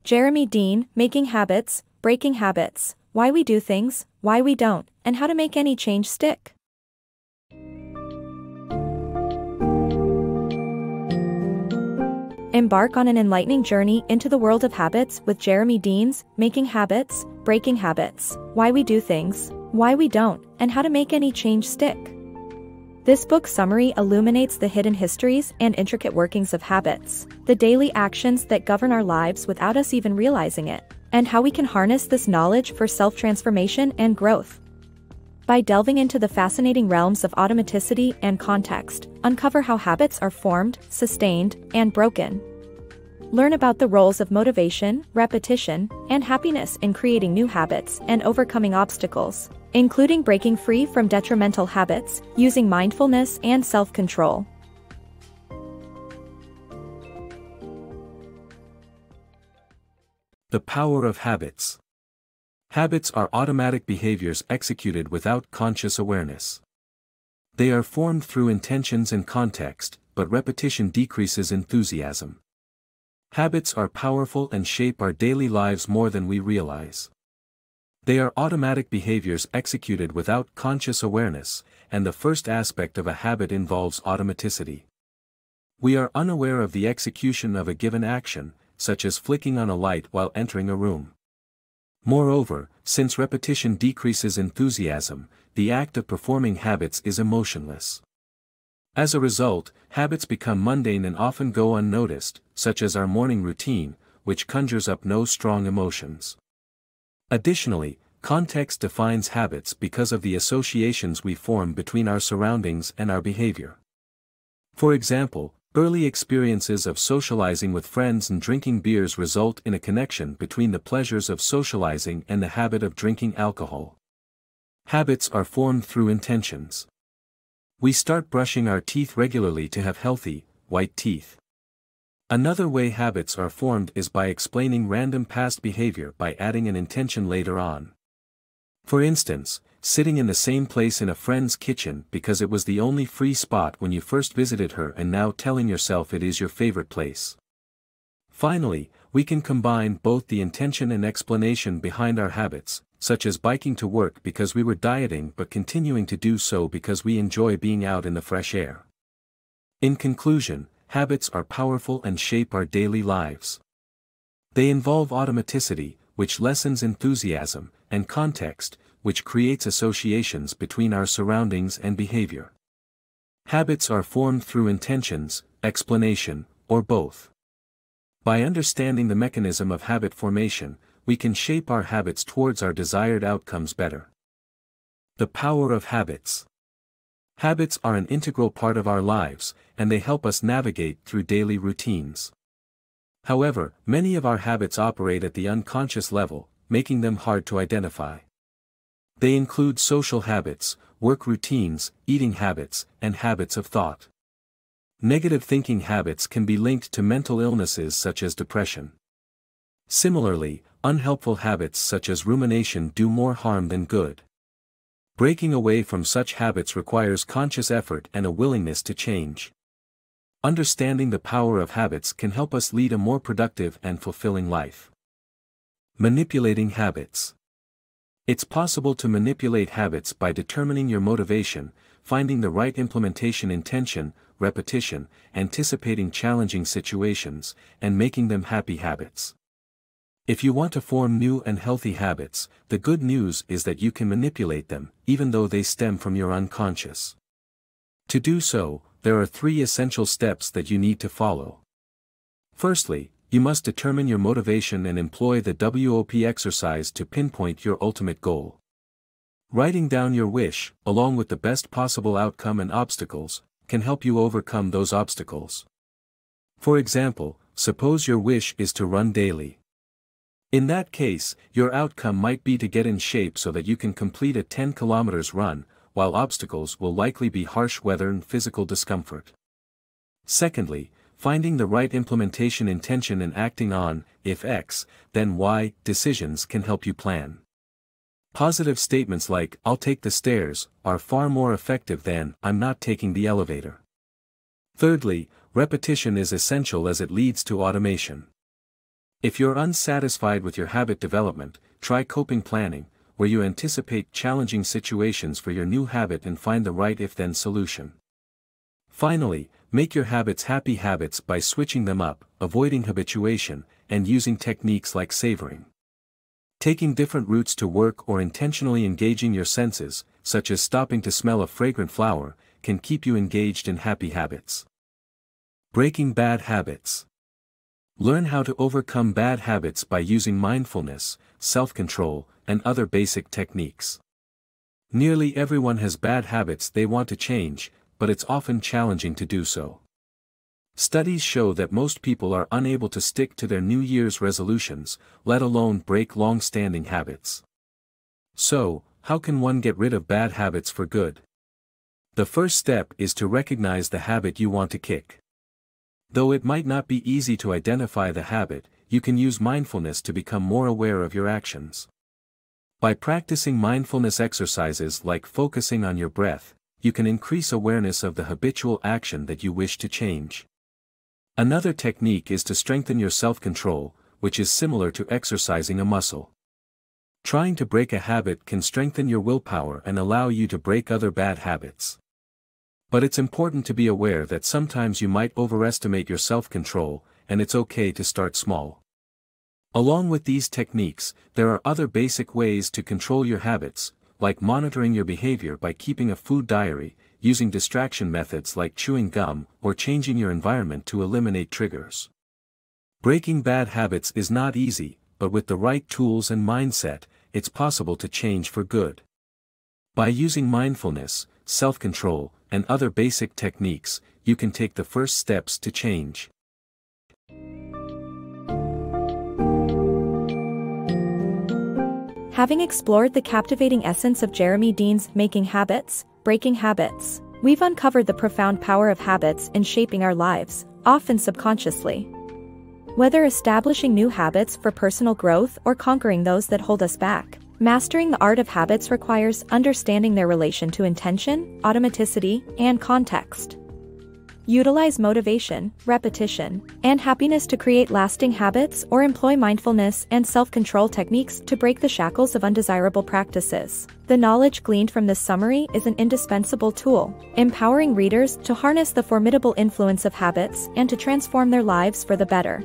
Jeremy Dean, Making Habits, Breaking Habits, Why We Do Things, Why We Don't, and How to Make Any Change Stick. Embark on an enlightening journey into the world of habits with Jeremy Dean's Making Habits, Breaking Habits, Why We Do Things, Why We Don't, and How to Make Any Change Stick. This book summary illuminates the hidden histories and intricate workings of habits, the daily actions that govern our lives without us even realizing it, and how we can harness this knowledge for self-transformation and growth. By delving into the fascinating realms of automaticity and context, uncover how habits are formed, sustained, and broken. Learn about the roles of motivation, repetition, and happiness in creating new habits and overcoming obstacles, including breaking free from detrimental habits, using mindfulness and self-control. The power of habits. Habits are automatic behaviors executed without conscious awareness. They are formed through intentions and context, but repetition decreases enthusiasm. Habits are powerful and shape our daily lives more than we realize. They are automatic behaviors executed without conscious awareness, and the first aspect of a habit involves automaticity. We are unaware of the execution of a given action, such as flicking on a light while entering a room. Moreover, since repetition decreases enthusiasm, the act of performing habits is emotionless. As a result, habits become mundane and often go unnoticed, such as our morning routine, which conjures up no strong emotions. Additionally, context defines habits because of the associations we form between our surroundings and our behavior. For example, early experiences of socializing with friends and drinking beers result in a connection between the pleasures of socializing and the habit of drinking alcohol. Habits are formed through intentions. We start brushing our teeth regularly to have healthy, white teeth. Another way habits are formed is by explaining random past behavior by adding an intention later on. For instance, sitting in the same place in a friend's kitchen because it was the only free spot when you first visited her and now telling yourself it is your favorite place. Finally, we can combine both the intention and explanation behind our habits, such as biking to work because we were dieting but continuing to do so because we enjoy being out in the fresh air. In conclusion, habits are powerful and shape our daily lives. They involve automaticity, which lessens enthusiasm, and context, which creates associations between our surroundings and behavior. Habits are formed through intentions, explanation, or both. By understanding the mechanism of habit formation, we can shape our habits towards our desired outcomes better. The power of habits. Habits are an integral part of our lives, and they help us navigate through daily routines. However, many of our habits operate at the unconscious level, making them hard to identify. They include social habits, work routines, eating habits, and habits of thought. Negative thinking habits can be linked to mental illnesses such as depression. Similarly, unhelpful habits such as rumination do more harm than good. Breaking away from such habits requires conscious effort and a willingness to change. Understanding the power of habits can help us lead a more productive and fulfilling life. Manipulating habits. It's possible to manipulate habits by determining your motivation, finding the right implementation intention, repetition, anticipating challenging situations, and making them happy habits. If you want to form new and healthy habits, the good news is that you can manipulate them, even though they stem from your unconscious. To do so, there are 3 essential steps that you need to follow. Firstly, you must determine your motivation and employ the WOP exercise to pinpoint your ultimate goal. Writing down your wish, along with the best possible outcome and obstacles, can help you overcome those obstacles. For example, suppose your wish is to run daily. In that case, your outcome might be to get in shape so that you can complete a 10 km run, while obstacles will likely be harsh weather and physical discomfort. Secondly, finding the right implementation intention and acting on, if X, then Y, decisions can help you plan. Positive statements like, "I'll take the stairs," are far more effective than, "I'm not taking the elevator." Thirdly, repetition is essential as it leads to automation. If you're unsatisfied with your habit development, try coping planning, where you anticipate challenging situations for your new habit and find the right if-then solution. Finally, make your habits happy habits by switching them up, avoiding habituation, and using techniques like savoring. Taking different routes to work or intentionally engaging your senses, such as stopping to smell a fragrant flower, can keep you engaged in happy habits. Breaking bad habits. Learn how to overcome bad habits by using mindfulness, self-control, and other basic techniques. Nearly everyone has bad habits they want to change, but it's often challenging to do so. Studies show that most people are unable to stick to their New Year's resolutions, let alone break long-standing habits. So, how can one get rid of bad habits for good? The first step is to recognize the habit you want to kick. Though it might not be easy to identify the habit, you can use mindfulness to become more aware of your actions. By practicing mindfulness exercises like focusing on your breath, you can increase awareness of the habitual action that you wish to change. Another technique is to strengthen your self-control, which is similar to exercising a muscle. Trying to break a habit can strengthen your willpower and allow you to break other bad habits. But it's important to be aware that sometimes you might overestimate your self-control, and it's okay to start small. Along with these techniques, there are other basic ways to control your habits, like monitoring your behavior by keeping a food diary, using distraction methods like chewing gum, or changing your environment to eliminate triggers. Breaking bad habits is not easy, but with the right tools and mindset, it's possible to change for good. By using mindfulness, self-control, and other basic techniques, you can take the first steps to change. Having explored the captivating essence of Jeremy Dean's Making Habits, Breaking Habits, we've uncovered the profound power of habits in shaping our lives, often subconsciously. Whether establishing new habits for personal growth or conquering those that hold us back, mastering the art of habits requires understanding their relation to intention, automaticity, and context. Utilize motivation, repetition, and happiness to create lasting habits, or employ mindfulness and self-control techniques to break the shackles of undesirable practices. The knowledge gleaned from this summary is an indispensable tool, empowering readers to harness the formidable influence of habits and to transform their lives for the better.